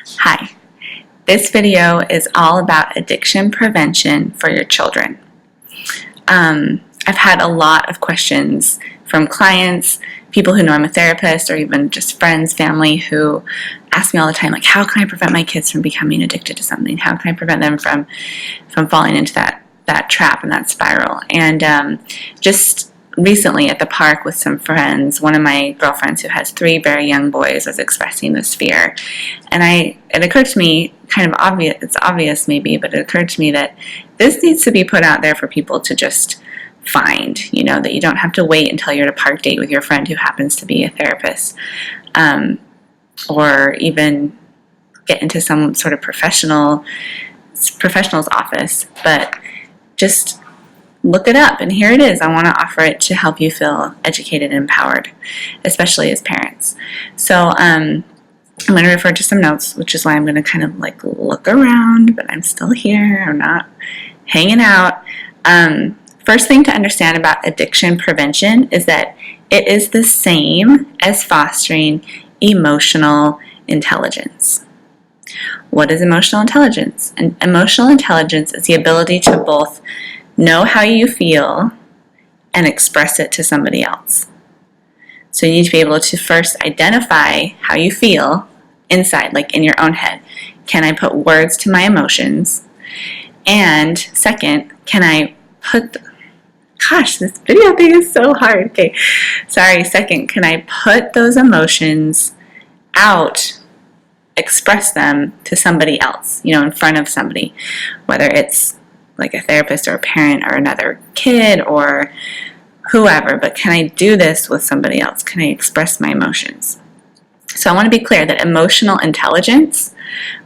Hi, this video is all about addiction prevention for your children. I've had a lot of questions from clients, people who know I'm a therapist, or even just friends, family who ask me all the time, like, how can I prevent my kids from becoming addicted to something? How can I prevent them from falling into that trap and that spiral? And just recently at the park with some friends, one of my girlfriends who has 3 very young boys was expressing this fear. And it occurred to me, kind of obvious, it's obvious maybe, but it occurred to me that this needs to be put out there for people to just find, that you don't have to wait until you're at a park date with your friend who happens to be a therapist, or even get into some sort of professional's office, but just look it up, and here it is. I want to offer it to help you feel educated and empowered, especially as parents. So I'm going to refer to some notes, which is why I'm going to kind of like look around, but I'm still here. I'm not hanging out. First thing to understand about addiction prevention is that it is the same as fostering emotional intelligence. What is emotional intelligence? And emotional intelligence is the ability to both know how you feel and express it to somebody else. So you need to be able to first identify how you feel inside, like in your own head. Can I put words to my emotions? And second, can I put... Gosh, this video thing is so hard. Okay, sorry. Second, can I put those emotions out, express them to somebody else, in front of somebody, whether it's like a therapist or a parent or another kid or whoever, but can I do this with somebody else? Can I express my emotions? So I want to be clear that emotional intelligence,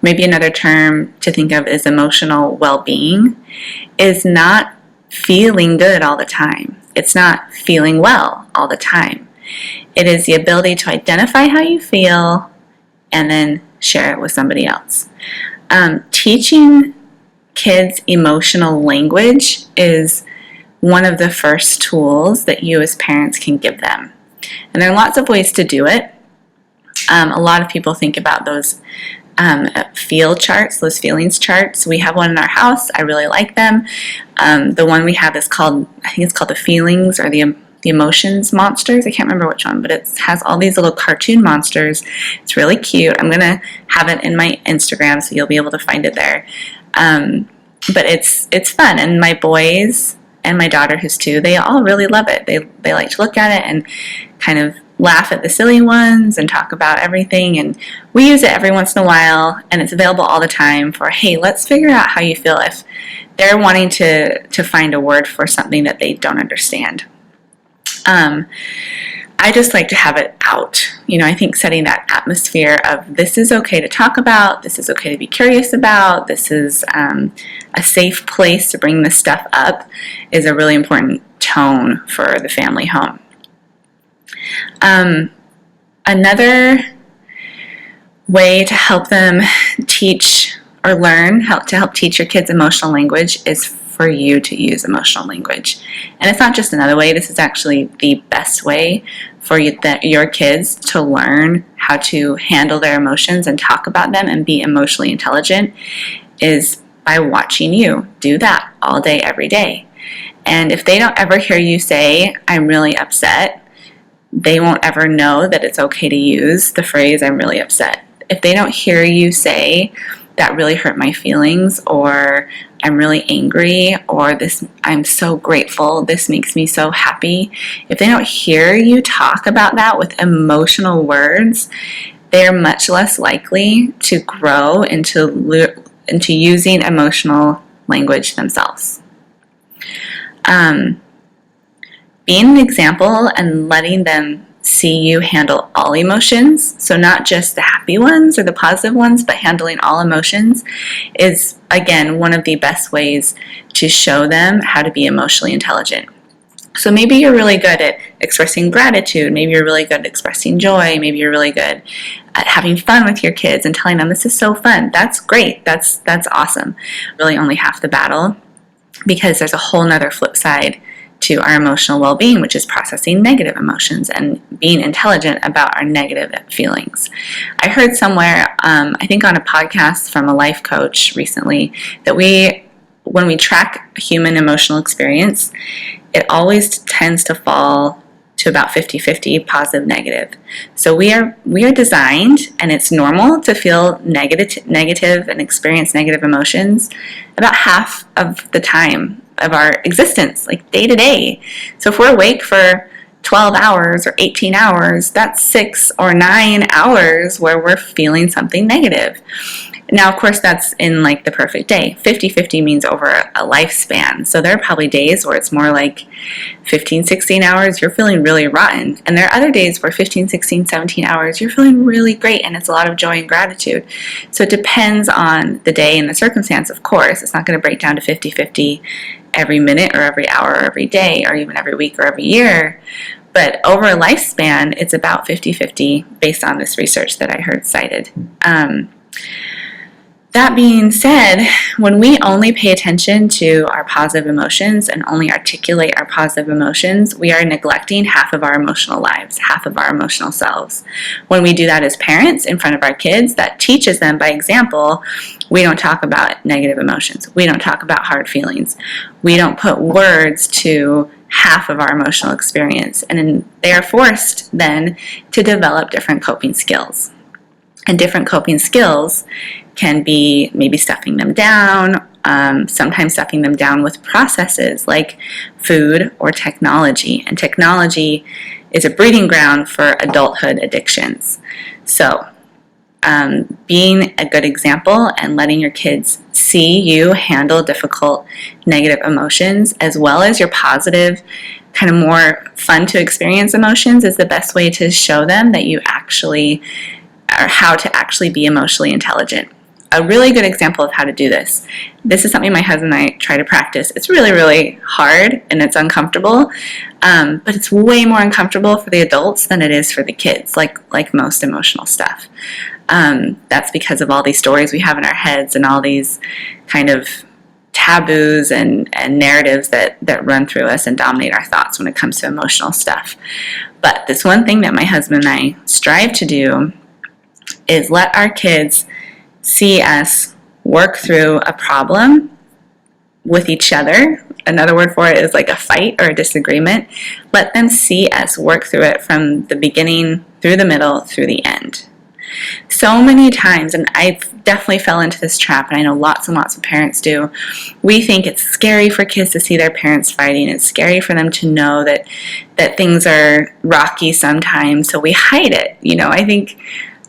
maybe another term to think of is emotional well-being, is not feeling good all the time. It's not feeling well all the time. It is the ability to identify how you feel and then share it with somebody else. Teaching kids emotional language is one of the first tools that you as parents can give them. And there are lots of ways to do it. A lot of people think about those feel charts, those feelings charts. We have one in our house. I really like them. The one we have is called, I think it's called the feelings or the emotions monsters. I can't remember which one, but it has all these little cartoon monsters. It's really cute. I'm going to have it in my Instagram, so you'll be able to find it there. But it's fun, and my boys and my daughter, who's 2, they all really love it. They like to look at it and kind of laugh at the silly ones and talk about everything, and we use it every once in a while, and it's available all the time for, hey, let's figure out how you feel if they're wanting to find a word for something that they don't understand. I just like to have it out. I think setting that atmosphere of this is okay to talk about, this is okay to be curious about, this is a safe place to bring this stuff up is a really important tone for the family home. Another way to help them teach or learn, to help teach your kids emotional language is for you to use emotional language. And it's not just another way, this is actually the best way for your kids to learn how to handle their emotions and talk about them and be emotionally intelligent, is by watching you do that all day, every day. And if they don't ever hear you say, I'm really upset, they won't ever know that it's okay to use the phrase, I'm really upset. If they don't hear you say, that really hurt my feelings, or I'm really angry, or this, I'm so grateful, this makes me so happy. If they don't hear you talk about that with emotional words, they're much less likely to grow into using emotional language themselves. Being an example and letting them see you handle all emotions, so not just the happy ones or the positive ones, but handling all emotions, is, again, one of the best ways to show them how to be emotionally intelligent. So maybe you're really good at expressing gratitude, maybe you're really good at expressing joy, maybe you're really good at having fun with your kids and telling them this is so fun. That's great, that's awesome. Really only half the battle, because there's a whole nother flip side to our emotional well-being, which is processing negative emotions and being intelligent about our negative feelings. I heard somewhere, I think on a podcast from a life coach recently, that when we track human emotional experience, it always tends to fall to about 50-50 positive negative. So we are designed, and it's normal to feel negative and experience negative emotions about half of the time of our existence, like day to day. So if we're awake for 12 hours or 18 hours, that's 6 or 9 hours where we're feeling something negative. Now, of course, that's in like the perfect day. 50-50 means over a lifespan. So there are probably days where it's more like 15, 16 hours, you're feeling really rotten. And there are other days where 15, 16, 17 hours, you're feeling really great, and it's a lot of joy and gratitude. So it depends on the day and the circumstance, of course. It's not going to break down to 50-50 every minute or every hour or every day or even every week or every year. But over a lifespan, it's about 50-50 based on this research that I heard cited. That being said, when we only pay attention to our positive emotions and only articulate our positive emotions, we are neglecting half of our emotional lives, half of our emotional selves. When we do that as parents in front of our kids, that teaches them by example. We don't talk about negative emotions. We don't talk about hard feelings. We don't put words to half of our emotional experience. And they are forced then to develop different coping skills. And different coping skills can be maybe stuffing them down, sometimes stuffing them down with processes like food or technology. And technology is a breeding ground for adulthood addictions. So being a good example and letting your kids see you handle difficult negative emotions as well as your positive, kind of more fun to experience emotions is the best way to show them that you actually or how to actually be emotionally intelligent. A really good example of how to do this. This is something my husband and I try to practice. It's really, really hard and it's uncomfortable, but it's way more uncomfortable for the adults than it is for the kids, like most emotional stuff. That's because of all these stories we have in our heads and all these kind of taboos and narratives that run through us and dominate our thoughts when it comes to emotional stuff. But this one thing that my husband and I strive to do is let our kids see us work through a problem with each other. Another word for it is like a fight or a disagreement. Let them see us work through it from the beginning, through the middle, through the end. So many times, and I definitely fell into this trap, and I know lots and lots of parents do, we think it's scary for kids to see their parents fighting. It's scary for them to know that things are rocky sometimes, so we hide it. I think,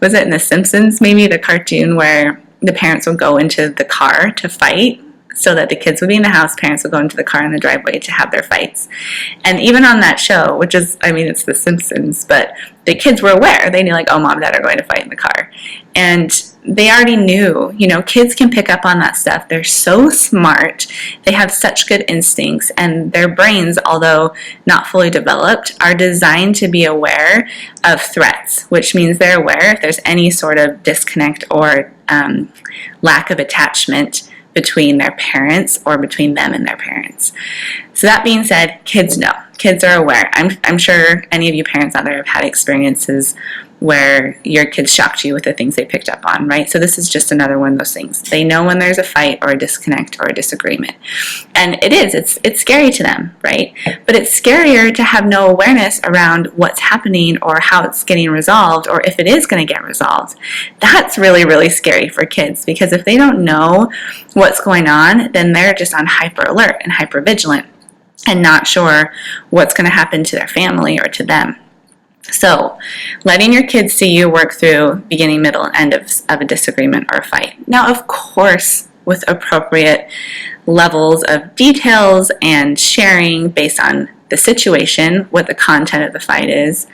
was it in The Simpsons, maybe, the cartoon where the parents would go into the car to fight so that the kids would be in the house, parents would go into the car in the driveway to have their fights. And even on that show, which is, it's The Simpsons, but the kids were aware. They knew, like, oh, mom and dad are going to fight in the car. And they already knew, kids can pick up on that stuff. They're so smart. They have such good instincts, and their brains, although not fully developed, are designed to be aware of threats, which means they're aware if there's any sort of disconnect or lack of attachment between their parents or between them and their parents. So that being said, kids know. Kids are aware. I'm sure any of you parents out there have had experiences where your kids shocked you with the things they picked up on, right? So this is just another one of those things. They know when there's a fight or a disconnect or a disagreement. And it's scary to them, right? But it's scarier to have no awareness around what's happening or how it's getting resolved or if it is going to get resolved. That's really, really scary for kids, because if they don't know what's going on, then they're just on hyper alert and hyper vigilant and not sure what's going to happen to their family or to them. So, letting your kids see you work through beginning, middle, and end of a disagreement or a fight. Now, of course, with appropriate levels of details and sharing based on the situation, what the content of the fight is,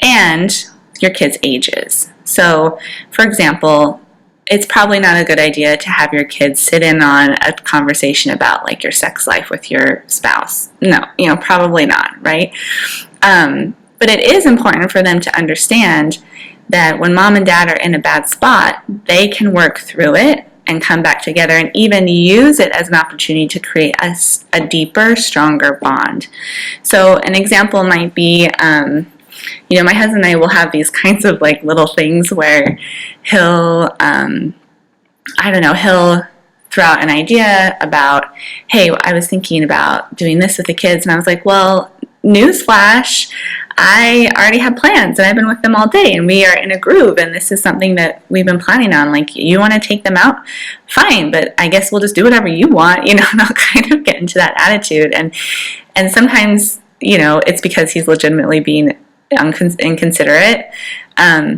and your kids' ages. So, for example, it's probably not a good idea to have your kids sit in on a conversation about, like, your sex life with your spouse. No, probably not, right? But it is important for them to understand that when mom and dad are in a bad spot, they can work through it and come back together, and even use it as an opportunity to create a deeper, stronger bond. So an example might be, my husband and I will have these kinds of like little things where he'll throw out an idea about, hey, I was thinking about doing this with the kids, and I was like, well, newsflash, I already have plans, and I've been with them all day, and we are in a groove, and this is something that we've been planning on. Like, you want to take them out? Fine, but I guess we'll just do whatever you want, and I'll kind of get into that attitude. And sometimes, it's because he's legitimately being inconsiderate.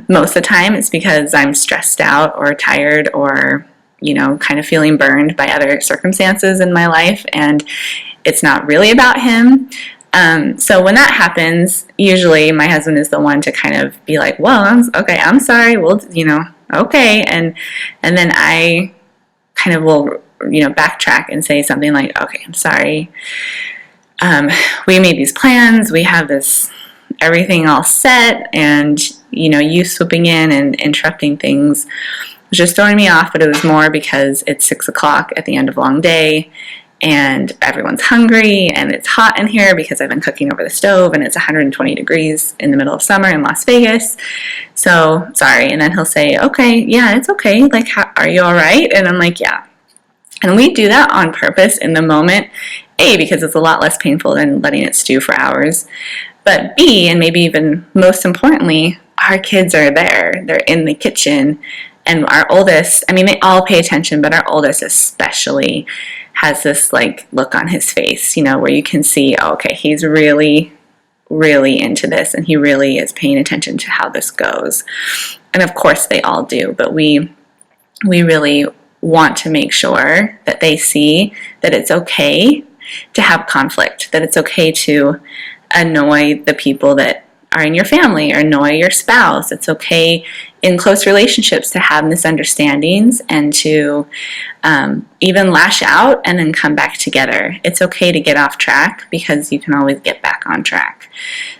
Most of the time, it's because I'm stressed out or tired or, kind of feeling burned by other circumstances in my life, and it's not really about him. So when that happens, usually my husband is the one to kind of be like, well, I'm sorry, well, okay. And then I kind of will, backtrack and say something like, okay, I'm sorry. We made these plans, we have everything all set, and, you swooping in and interrupting things was just throwing me off, but it was more because it's 6 o'clock at the end of a long day, and everyone's hungry, and it's hot in here because I've been cooking over the stove, and it's 120 degrees in the middle of summer in Las Vegas, so sorry. And then he'll say, okay, yeah, it's okay, like, are you all right? And I'm like, yeah. And we do that on purpose in the moment, A, because it's a lot less painful than letting it stew for hours, but B, and maybe even most importantly, our kids are there, they're in the kitchen, and our oldest, they all pay attention, but our oldest especially has this like look on his face, where you can see, oh, okay, he's really, really into this, and he really is paying attention to how this goes. And of course they all do, but we really want to make sure that they see that it's okay to have conflict, that it's okay to annoy the people that are in your family or annoy your spouse. It's okay in close relationships to have misunderstandings and to even lash out and then come back together. It's okay to get off track because you can always get back on track.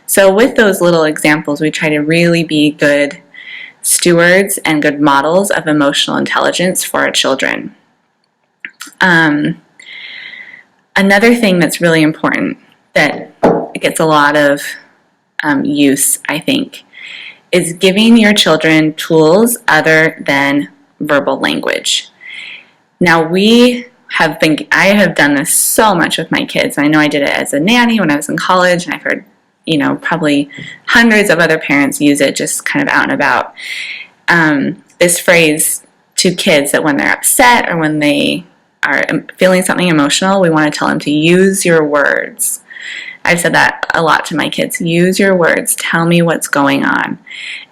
So with those little examples, we try to really be good stewards and good models of emotional intelligence for our children. Another thing that's really important that gets a lot of use, I think, is giving your children tools other than verbal language. Now, I have done this so much with my kids. I know I did it as a nanny when I was in college, and I've heard, probably hundreds of other parents use it just kind of out and about. This phrase to kids that when they're upset or when they are feeling something emotional, we want to tell them to use your words. I've said that a lot to my kids. Use your words. Tell me what's going on.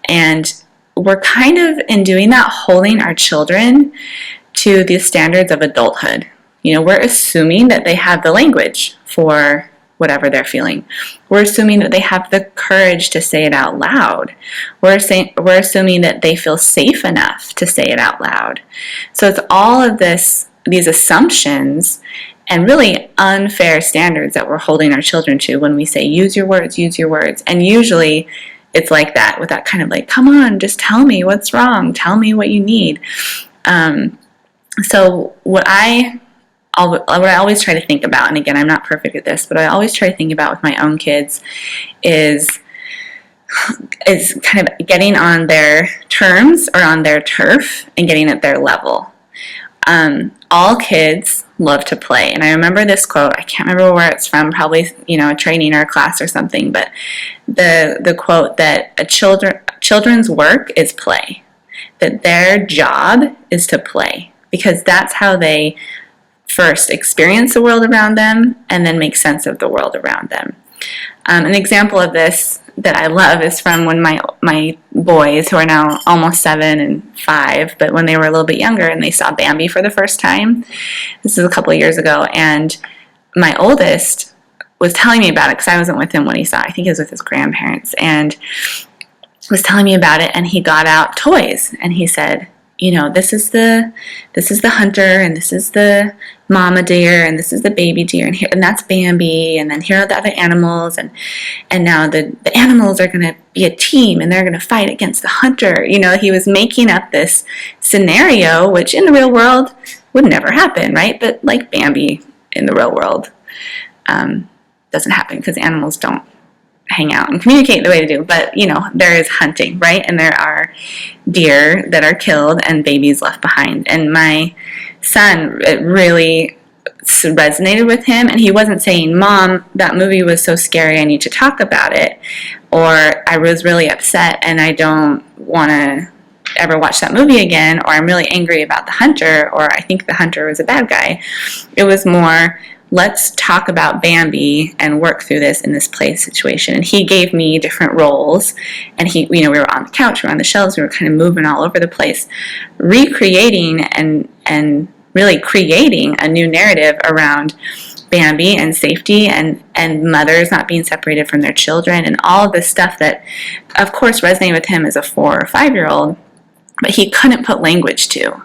And we're kind of, in doing that, holding our children to the standards of adulthood. We're assuming that they have the language for whatever they're feeling. We're assuming that they have the courage to say it out loud. We're assuming that they feel safe enough to say it out loud. So it's all of these assumptions and really unfair standards that we're holding our children to when we say, use your words, use your words. And usually it's like that, with that kind of like, come on, just tell me what's wrong. Tell me what you need. So what I always try to think about, and again, I'm not perfect at this, but I always try to think about with my own kids is kind of getting on their terms or on their turf and getting at their level. All kids love to play. And I remember this quote, I can't remember where it's from, probably, a training or a class or something, but the quote that children's work is play, that their job is to play, because that's how they first experience the world around them and then make sense of the world around them. An example of this that I love is from when my boys, who are now almost 7 and 5, but when they were a little bit younger and they saw Bambi for the first time. This is a couple of years ago, and my oldest was telling me about it because I wasn't with him when he saw it. I think he was with his grandparents, and was telling me about it, and he got out toys, and he said, this is the hunter, and this is the mama deer, and this is the baby deer, and that's Bambi, and then here are the other animals, and now the animals are going to be a team, and they're going to fight against the hunter. He was making up this scenario, which in the real world would never happen, right? But like Bambi in the real world doesn't happen, because animals don't hang out and communicate the way to do. But there is hunting, right? And there are deer that are killed and babies left behind. And my son, it really resonated with him, and he wasn't saying, "Mom, that movie was so scary, I need to talk about it," or "I was really upset and I don't want to ever watch that movie again," or "I'm really angry about the hunter," or "I think the hunter was a bad guy." It was more, let's talk about Bambi and work through this in this play situation. And he gave me different roles, and we were on the couch, we were on the shelves, we were kind of moving all over the place, recreating and really creating a new narrative around Bambi and safety and mothers not being separated from their children, and all of this stuff that, of course, resonated with him as a 4 or 5-year-old, but he couldn't put language to.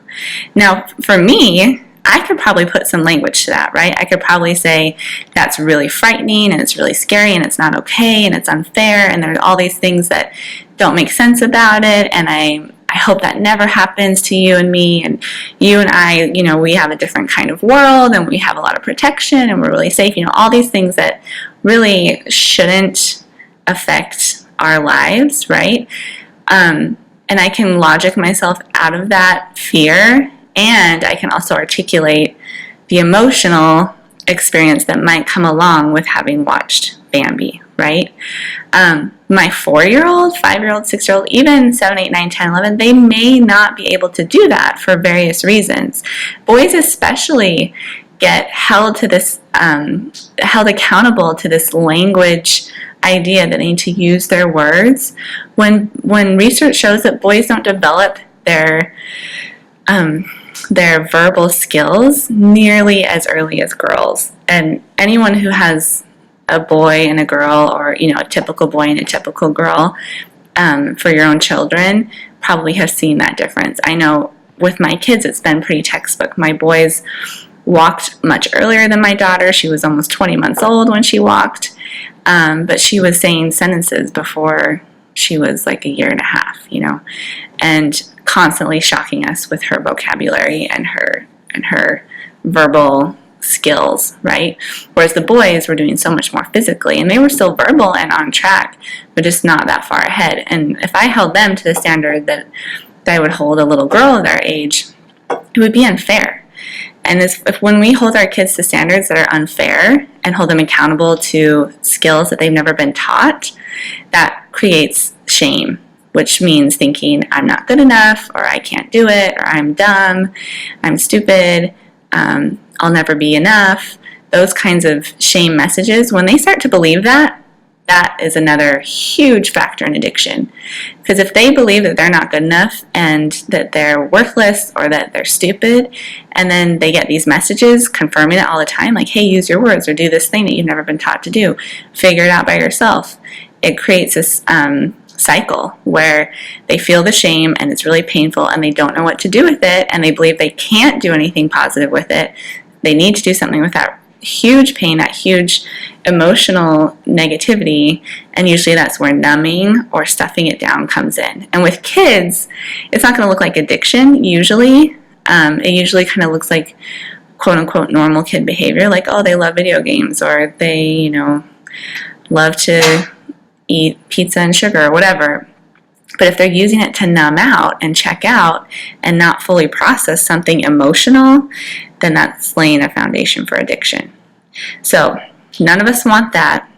Now, for me, I could probably put some language to that, right? I could probably say that's really frightening, and it's really scary, and it's not okay, and it's unfair, and there's all these things that don't make sense about it, and I hope that never happens to you and me, and you and I, we have a different kind of world, and we have a lot of protection, and we're really safe, all these things that really shouldn't affect our lives, right? And I can logic myself out of that fear, and I can also articulate the emotional experience that might come along with having watched Bambi, right? My 4-year-old, 5-year-old, 6-year-old, even 7, 8, 9, 10, 11, they may not be able to do that for various reasons. Boys especially get held accountable to this language idea that they need to use their words. When research shows that boys don't develop their verbal skills nearly as early as girls. And anyone who has a boy and a girl, or a typical boy and a typical girl, for your own children, probably have seen that difference. I know with my kids it's been pretty textbook. My boys walked much earlier than my daughter. She was almost 20 months old when she walked, but she was saying sentences before she was like a year and a half, and constantly shocking us with her vocabulary and her verbal skills, right? Whereas the boys were doing so much more physically, and they were still verbal and on track, but just not that far ahead. And if I held them to the standard that I would hold a little girl their age, it would be unfair. And if when we hold our kids to standards that are unfair and hold them accountable to skills that they've never been taught, that creates shame, which means thinking I'm not good enough, or I can't do it, or I'm dumb, I'm stupid, I'll never be enough. Those kinds of shame messages, when they start to believe that is another huge factor in addiction. Because if they believe that they're not good enough and that they're worthless or that they're stupid, and then they get these messages confirming it all the time, like, hey, use your words, or do this thing that you've never been taught to do, figure it out by yourself, it creates this cycle where they feel the shame and it's really painful and they don't know what to do with it, and they believe they can't do anything positive with it. They need to do something with that huge pain, that huge emotional negativity, and usually that's where numbing or stuffing it down comes in. And with kids, it's not going to look like addiction usually. It usually kind of looks like quote-unquote normal kid behavior, like, oh, they love video games, or they, love to eat pizza and sugar or whatever. But if they're using it to numb out and check out and not fully process something emotional, then that's laying a foundation for addiction. So none of us want that.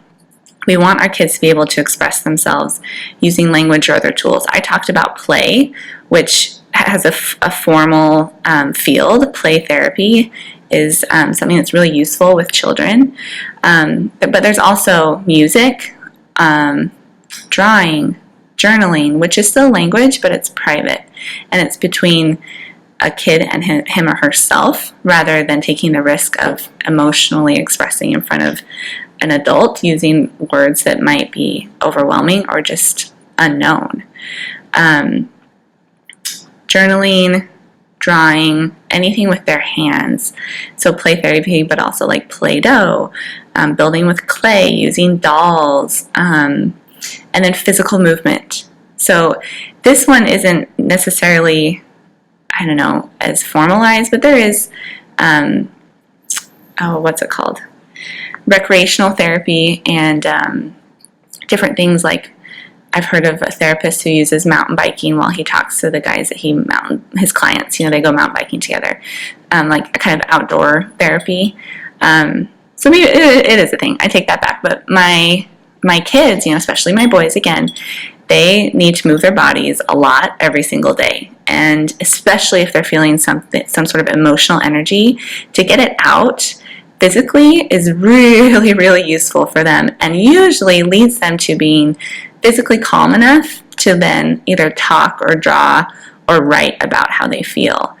We want our kids to be able to express themselves using language or other tools. I talked about play, which has a formal field. Play therapy is something that's really useful with children. But there's also music, drawing, journaling, which is still language, but it's private. And it's between a kid and him or herself, rather than taking the risk of emotionally expressing in front of an adult using words that might be overwhelming or just unknown. journaling, drawing, anything with their hands. So play therapy, but also like Play-Doh, building with clay, using dolls, and then physical movement. So this one isn't necessarily, I don't know, as formalized, but there is, what's it called? Recreational therapy and different things. Like I've heard of a therapist who uses mountain biking while he talks to the guys that his clients, they go mountain biking together, like a kind of outdoor therapy. So maybe it is a thing. I take that back. But my kids, especially my boys, again, they need to move their bodies a lot every single day. And especially if they're feeling some sort of emotional energy, to get it out physically is really, really useful for them, and usually leads them to being physically calm enough to then either talk or draw or write about how they feel.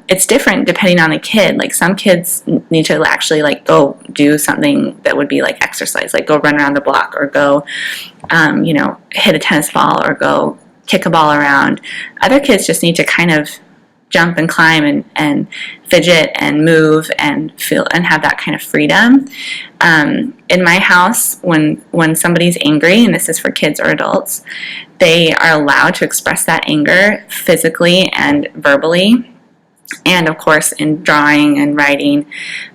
It's different depending on the kid. Like some kids need to actually like go do something that would be like exercise, like go run around the block or go, hit a tennis ball or go kick a ball around. Other kids just need to kind of jump and climb and fidget and move and feel and have that kind of freedom. In my house, when somebody's angry, and this is for kids or adults, they are allowed to express that anger physically and verbally. And of course, in drawing and writing.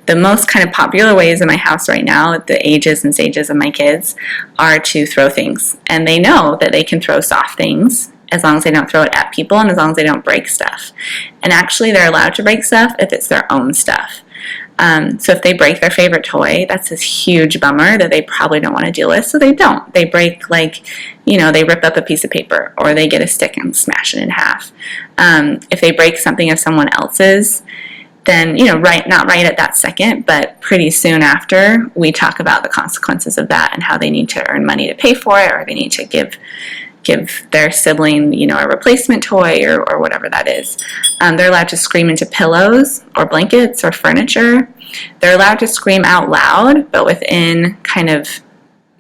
The most kind of popular ways in my house right now, at the ages and stages of my kids, are to throw things. And they know that they can throw soft things as long as they don't throw it at people and as long as they don't break stuff. And actually, they're allowed to break stuff if it's their own stuff. So if they break their favorite toy, that's this huge bummer that they probably don't want to deal with, so they don't. They break, they rip up a piece of paper, or they get a stick and smash it in half. If they break something of someone else's, then, not right at that second, but pretty soon after, we talk about the consequences of that and how they need to earn money to pay for it, or they need to give their sibling, a replacement toy or whatever that is. They're allowed to scream into pillows or blankets or furniture. They're allowed to scream out loud, but within kind of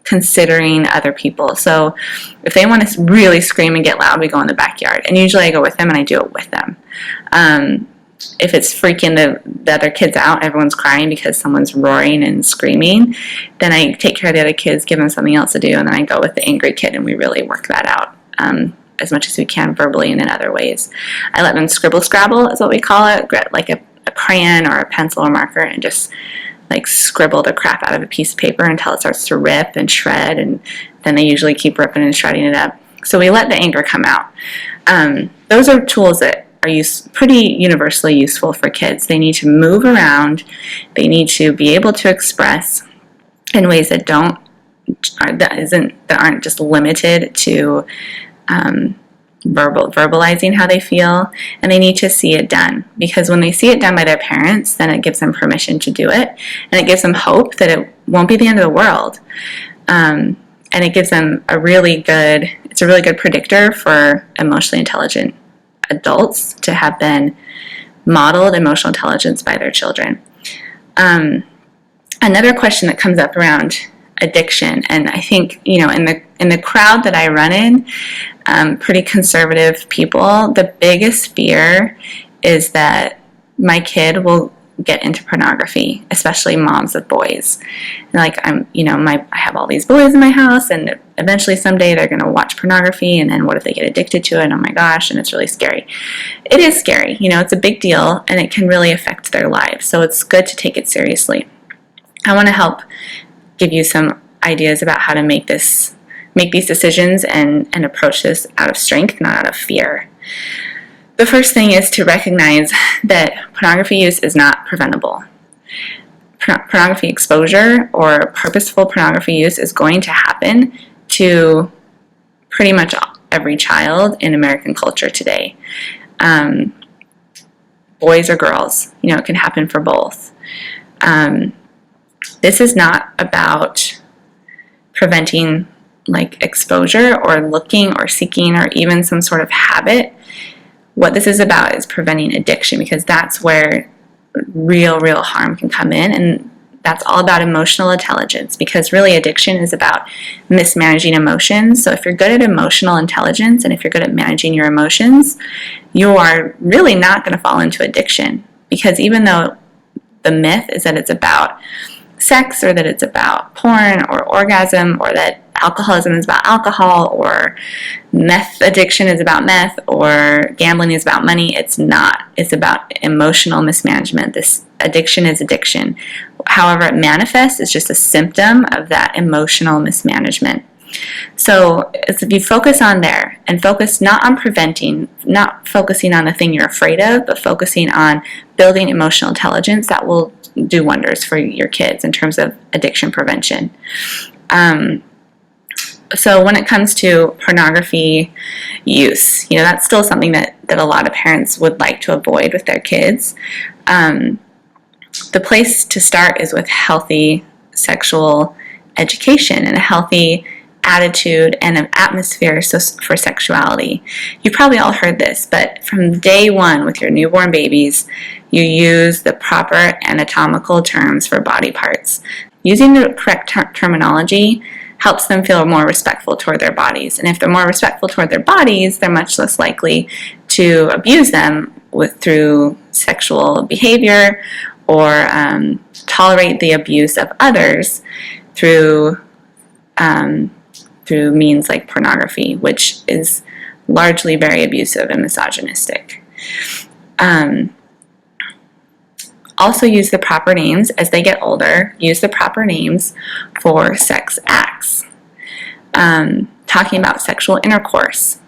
considering other people. So if they want to really scream and get loud, we go in the backyard. And usually I go with them and I do it with them. If it's freaking the other kids out, everyone's crying because someone's roaring and screaming, then I take care of the other kids, give them something else to do, and then I go with the angry kid and we really work that out as much as we can verbally and in other ways. I let them scribble scrabble is what we call it, like a crayon or a pencil or marker, and just like scribble the crap out of a piece of paper until it starts to rip and shred, and then they usually keep ripping and shredding it up. So we let the anger come out. Those are tools that are pretty universally useful for kids. They need to move around. They need to be able to express in ways that aren't just limited to verbalizing how they feel, and they need to see it done, because when they see it done by their parents, then it gives them permission to do it, and it gives them hope that it won't be the end of the world, and it gives them a really good predictor for emotionally intelligent adults to have been modeled emotional intelligence by their children. Another question that comes up around addiction, and I think in the crowd that I run in, pretty conservative people, the biggest fear is that my kid will get into pornography, especially moms of boys. Like I have all these boys in my house, and eventually someday they're going to watch pornography, and then what if they get addicted to it? Oh my gosh, and it's really scary. It is scary, it's a big deal, and it can really affect their lives. So it's good to take it seriously. I want to help give you some ideas about how to make these decisions and approach this out of strength, not out of fear. The first thing is to recognize that pornography use is not preventable. Pornography exposure or purposeful pornography use is going to happen to pretty much every child in American culture today. Boys or girls, it can happen for both. This is not about preventing exposure or looking or seeking or even some sort of habit. What this is about is preventing addiction, because that's where real harm can come in. And That's all about emotional intelligence, because really addiction is about mismanaging emotions. So if you're good at emotional intelligence and if you're good at managing your emotions, you are really not going to fall into addiction. Because even though the myth is that it's about sex, or that it's about porn or orgasm, or that alcoholism is about alcohol, or meth addiction is about meth, or gambling is about money, it's not. It's about emotional mismanagement. This addiction is addiction. However it manifests is just a symptom of that emotional mismanagement. So if you focus on there, and focus not on preventing, not focusing on the thing you're afraid of, but focusing on building emotional intelligence, that will do wonders for your kids in terms of addiction prevention. So when it comes to pornography use, that's still something that a lot of parents would like to avoid with their kids. The place to start is with healthy sexual education and a healthy attitude and an atmosphere for sexuality. You've probably all heard this, but from day one with your newborn babies, you use the proper anatomical terms for body parts. Using the correct terminology helps them feel more respectful toward their bodies. And if they're more respectful toward their bodies, they're much less likely to abuse them through sexual behavior, or tolerate the abuse of others through means like pornography, which is largely very abusive and misogynistic. Also use the proper names as they get older. Use the proper names for sex acts. Talking about sexual intercourse.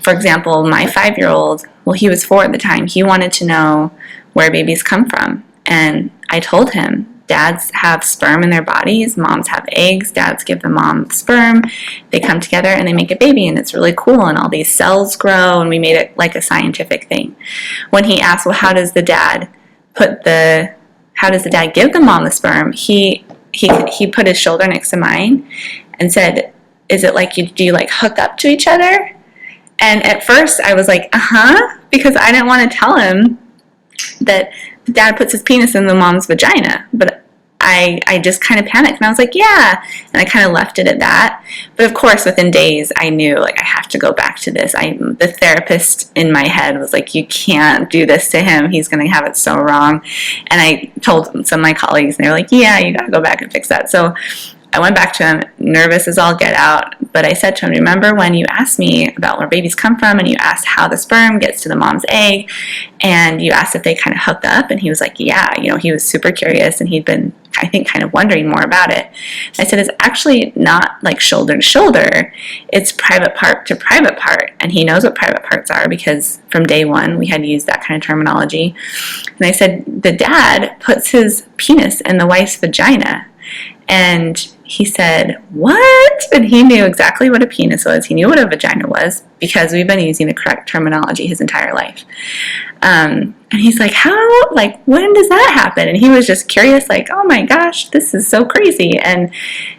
For example, my 5-year-old, well, he was 4 at the time, he wanted to know where babies come from. And I told him, dads have sperm in their bodies, moms have eggs, dads give the mom sperm, they come together and they make a baby, and it's really cool, and all these cells grow, and we made it like a scientific thing. When he asked, well, how does the dad give the mom the sperm, he put his shoulder next to mine and said, is it like do you like hook up to each other? And at first I was like, because I didn't want to tell him that the dad puts his penis in the mom's vagina, but I just kind of panicked, and I was like, yeah, and I kind of left it at that. But of course, within days, I knew, like, I have to go back to this. The therapist in my head was like, you can't do this to him. He's going to have it so wrong. And I told some of my colleagues, and they were like, yeah, you got to go back and fix that. So I went back to him, nervous as all get out, but I said to him, remember when you asked me about where babies come from, and you asked how the sperm gets to the mom's egg, and you asked if they kind of hooked up, and he was like, yeah, he was super curious, and he'd been, I think, kind of wondering more about it. I said, it's actually not like shoulder to shoulder, it's private part to private part, and he knows what private parts are because from day one we had used that kind of terminology. And I said, the dad puts his penis in the wife's vagina. And he said, what? And he knew exactly what a penis was. He knew what a vagina was because we've been using the correct terminology his entire life. And he's like, how? Like, when does that happen? And he was just curious, like, oh my gosh, this is so crazy. And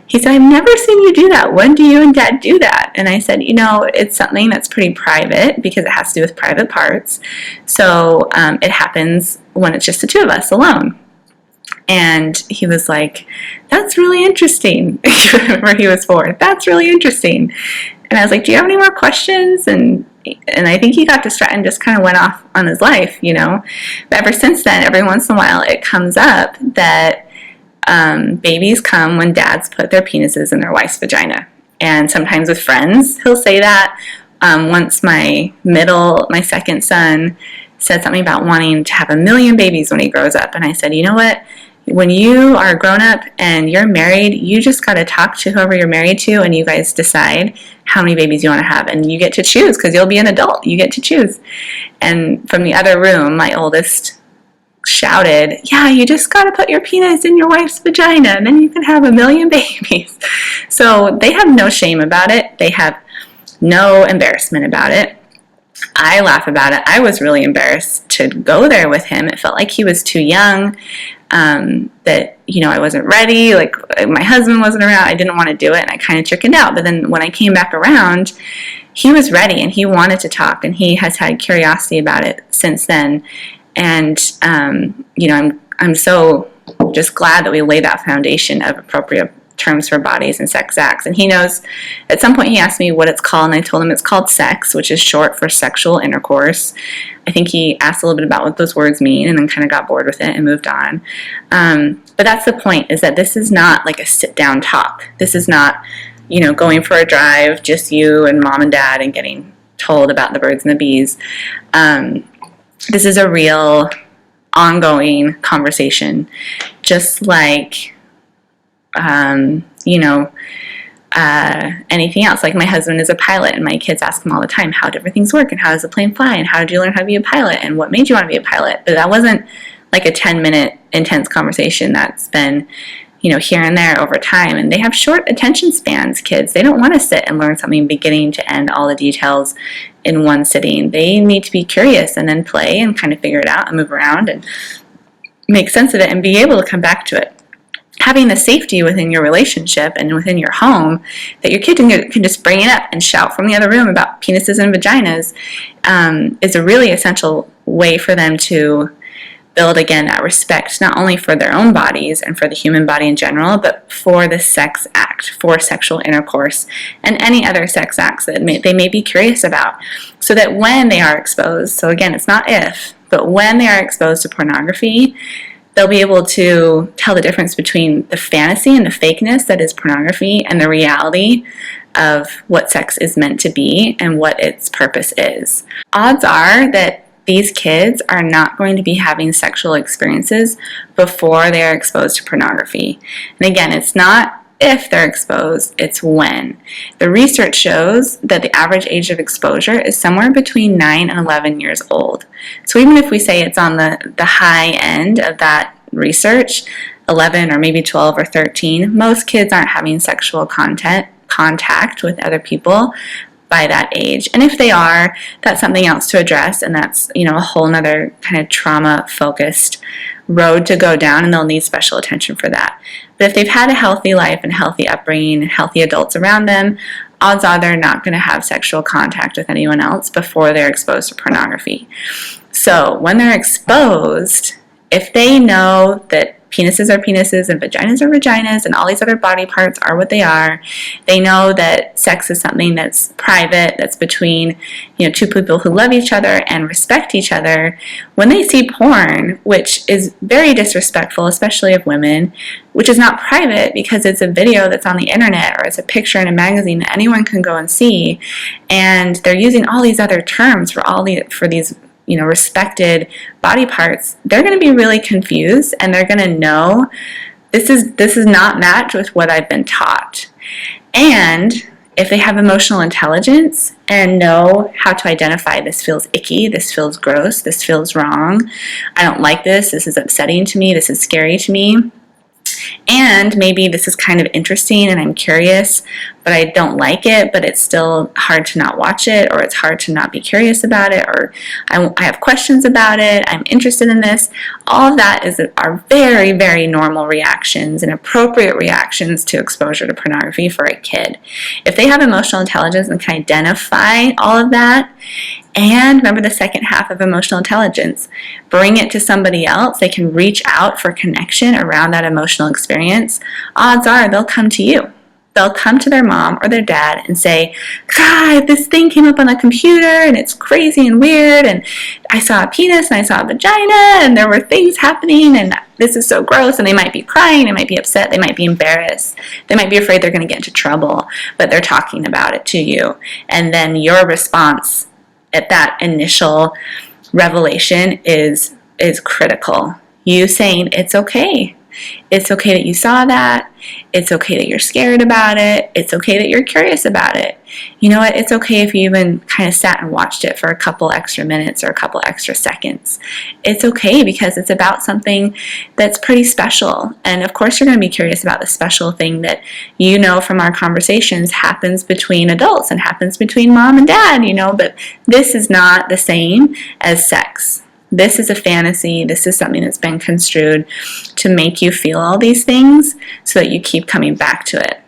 he said, I've never seen you do that. When do you and Dad do that? And I said, it's something that's pretty private because it has to do with private parts. So it happens when it's just the two of us alone. And he was like, that's really interesting. Remember, he was 4. That's really interesting. And I was like, do you have any more questions? And I think he got distracted and just kind of went off on his life, But ever since then, every once in a while, it comes up that babies come when dads put their penises in their wife's vagina. And sometimes with friends, he'll say that. Once my second son said something about wanting to have 1 million babies when he grows up. And I said, you know what? When you are a grown-up and you're married, you just got to talk to whoever you're married to, and you guys decide how many babies you want to have. And you get to choose because you'll be an adult. You get to choose. And from the other room, my oldest shouted, yeah, you just got to put your penis in your wife's vagina, and then you can have 1 million babies. So they have no shame about it. They have no embarrassment about it. I laugh about it. I was really embarrassed to go there with him. It felt like he was too young, that, I wasn't ready, like my husband wasn't around, I didn't want to do it, and I kind of chickened out. But then when I came back around, he was ready, and he wanted to talk, and he has had curiosity about it since then. And, I'm so so just glad that we laid that foundation of appropriate terms for bodies and sex acts. And he knows, at some point he asked me what it's called, and I told him it's called sex, which is short for sexual intercourse. I think he asked a little bit about what those words mean and then kind of got bored with it and moved on. But that's the point, is that this is not like a sit-down talk. This is not, going for a drive, just you and mom and dad and getting told about the birds and the bees. This is a real ongoing conversation, just like anything else. Like my husband is a pilot, and my kids ask him all the time, how do different things work, and how does a plane fly, and how did you learn how to be a pilot, and what made you want to be a pilot? But that wasn't like a 10-minute intense conversation. That's been, here and there over time. And they have short attention spans, kids. They don't want to sit and learn something beginning to end, all the details in one sitting. They need to be curious and then play and kind of figure it out and move around and make sense of it and be able to come back to it. Having the safety within your relationship and within your home that your kid can just bring it up and shout from the other room about penises and vaginas is a really essential way for them to build, again, that respect, not only for their own bodies and for the human body in general, but for the sex act, for sexual intercourse, and any other sex acts that they may be curious about. So that when they are exposed, so again, it's not if, but when they are exposed to pornography, they'll be able to tell the difference between the fantasy and the fakeness that is pornography and the reality of what sex is meant to be and what its purpose is. Odds are that these kids are not going to be having sexual experiences before they are exposed to pornography. And again, it's not if they're exposed, it's when. The research shows that the average age of exposure is somewhere between 9 and 11 years old. So even if we say it's on the high end of that research, 11 or maybe 12 or 13, most kids aren't having sexual contact with other people by that age. And if they are, that's something else to address, and that's, a whole nother kind of trauma-focused road to go down, and they'll need special attention for that. But if they've had a healthy life and healthy upbringing and healthy adults around them, odds are they're not going to have sexual contact with anyone else before they're exposed to pornography. So when they're exposed, if they know that penises are penises and vaginas are vaginas and all these other body parts are what they are, they know that sex is something that's private, that's between two people who love each other and respect each other. When they see porn, which is very disrespectful, especially of women, which is not private because it's a video that's on the internet or it's a picture in a magazine that anyone can go and see, and they're using all these other terms for these respected body parts, they're going to be really confused, and they're going to know this is not matched with what I've been taught. And if they have emotional intelligence and know how to identify, this feels icky, this feels gross, this feels wrong, I don't like this is upsetting to me, this is scary to me, and maybe this is kind of interesting and I'm curious, but I don't like it, but it's still hard to not watch it, or it's hard to not be curious about it, or I have questions about it, I'm interested in this. All of that are very, very normal reactions and appropriate reactions to exposure to pornography for a kid. If they have emotional intelligence and can identify all of that, and remember the second half of emotional intelligence, bring it to somebody else, they can reach out for connection around that emotional experience, odds are they'll come to you. They'll come to their mom or their dad and say, God, this thing came up on the computer and it's crazy and weird, and I saw a penis and I saw a vagina and there were things happening and this is so gross. And they might be crying, they might be upset, they might be embarrassed, they might be afraid they're going to get into trouble, but they're talking about it to you. And then your response at that initial revelation is critical. You saying, it's okay. It's okay that you saw that. It's okay that you're scared about it. It's okay that you're curious about it. You know what? It's okay if you even kind of sat and watched it for a couple extra minutes or a couple extra seconds. It's okay because it's about something that's pretty special. And of course, you're going to be curious about the special thing that from our conversations happens between adults and happens between mom and dad, but this is not the same as sex. This is a fantasy. This is something that's been construed to make you feel all these things so that you keep coming back to it.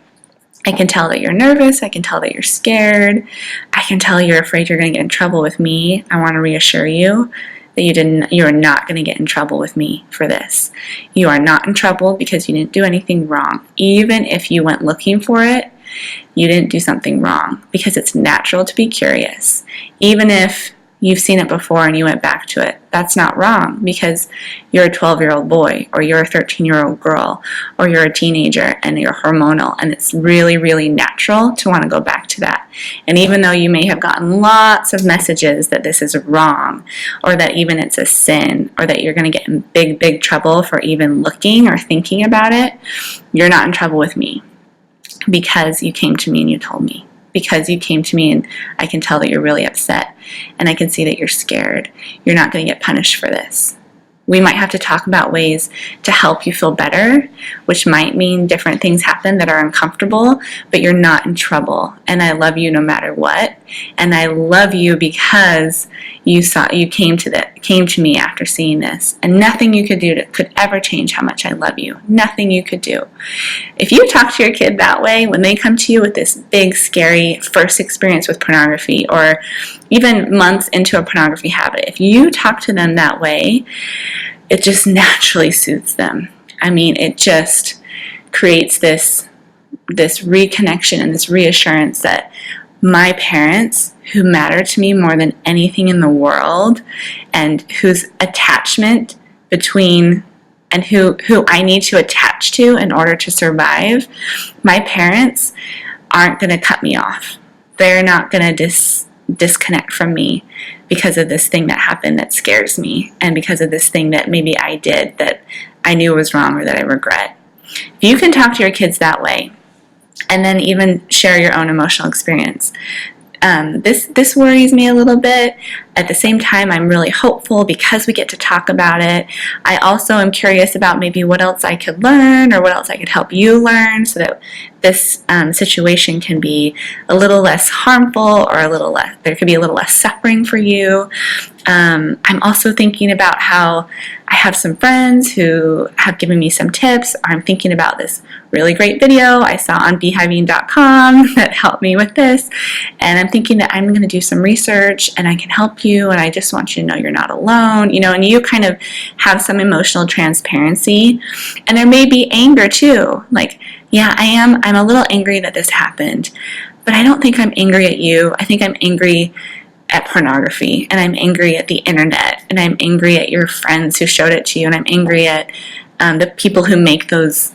I can tell that you're nervous. I can tell that you're scared. I can tell you're afraid you're going to get in trouble with me. I want to reassure you that you are not going to get in trouble with me for this. You are not in trouble because you didn't do anything wrong. Even if you went looking for it, you didn't do something wrong, because it's natural to be curious. Even if you've seen it before and you went back to it, that's not wrong, because you're a 12-year-old boy, or you're a 13-year-old girl, or you're a teenager and you're hormonal, and it's really, really natural to want to go back to that. And even though you may have gotten lots of messages that this is wrong, or that even it's a sin, or that you're going to get in big, big trouble for even looking or thinking about it, you're not in trouble with me, because you came to me and you told me. Because you came to me and I can tell that you're really upset, and I can see that you're scared. You're not going to get punished for this. We might have to talk about ways to help you feel better, which might mean different things happen that are uncomfortable, but you're not in trouble. And I love you no matter what. And I love you because you came to me after seeing this. And nothing you could do could ever change how much I love you. Nothing you could do. If you talk to your kid that way, when they come to you with this big, scary first experience with pornography, or even months into a pornography habit, if you talk to them that way, it just naturally soothes them. I mean, it just creates this reconnection and this reassurance that my parents, who matter to me more than anything in the world, and whose attachment between, and who I need to attach to in order to survive, my parents aren't going to cut me off. They're not going to disconnect from me because of this thing that happened that scares me, and because of this thing that maybe I did that I knew was wrong or that I regret. If you can talk to your kids that way, and then even share your own emotional experience, this worries me a little bit. At the same time, I'm really hopeful because we get to talk about it. I also am curious about maybe what else I could learn, or what else I could help you learn, so that this situation can be a little less harmful, or there could be a little less suffering for you. I'm also thinking about how I have some friends who have given me some tips, or I'm thinking about this really great video I saw on beehiving.com that helped me with this, and I'm thinking that I'm going to do some research and I can help you, and I just want you to know you're not alone, and you kind of have some emotional transparency. And there may be anger too, like, yeah, I'm a little angry that this happened, but I don't think I'm angry at you. I think I'm angry at pornography, and I'm angry at the internet, and I'm angry at your friends who showed it to you, and I'm angry at the people who make those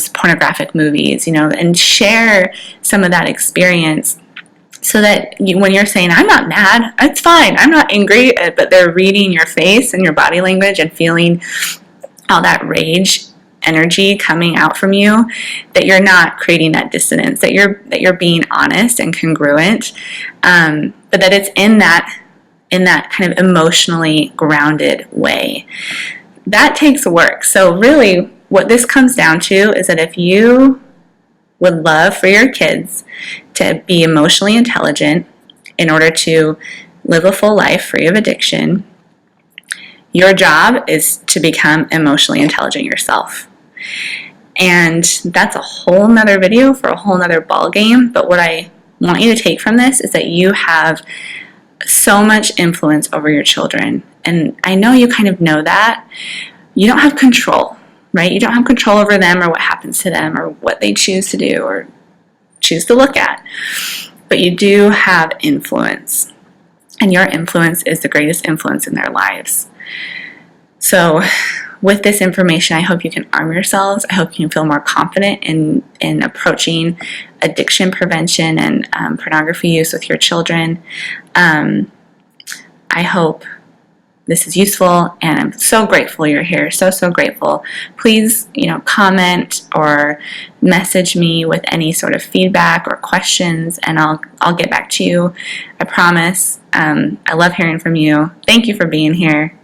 pornographic movies, and share some of that experience, so that when you're saying, I'm not mad, it's fine, I'm not angry, but they're reading your face and your body language and feeling all that rage energy coming out from you, that you're not creating that dissonance, that you're being honest and congruent, but that it's in that kind of emotionally grounded way. That takes work. So really, what this comes down to is that if you would love for your kids to be emotionally intelligent in order to live a full life free of addiction, your job is to become emotionally intelligent yourself. And that's a whole nother video for a whole nother ball game. But what I want you to take from this is that you have so much influence over your children. And I know you kind of know that. You don't have control, right? You don't have control over them, or what happens to them, or what they choose to do or choose to look at. But you do have influence. And your influence is the greatest influence in their lives. So with this information, I hope you can arm yourselves. I hope you can feel more confident in approaching addiction prevention and pornography use with your children. I hope this is useful, and I'm so grateful you're here. So grateful. Please, comment or message me with any sort of feedback or questions, and I'll get back to you. I promise. I love hearing from you. Thank you for being here.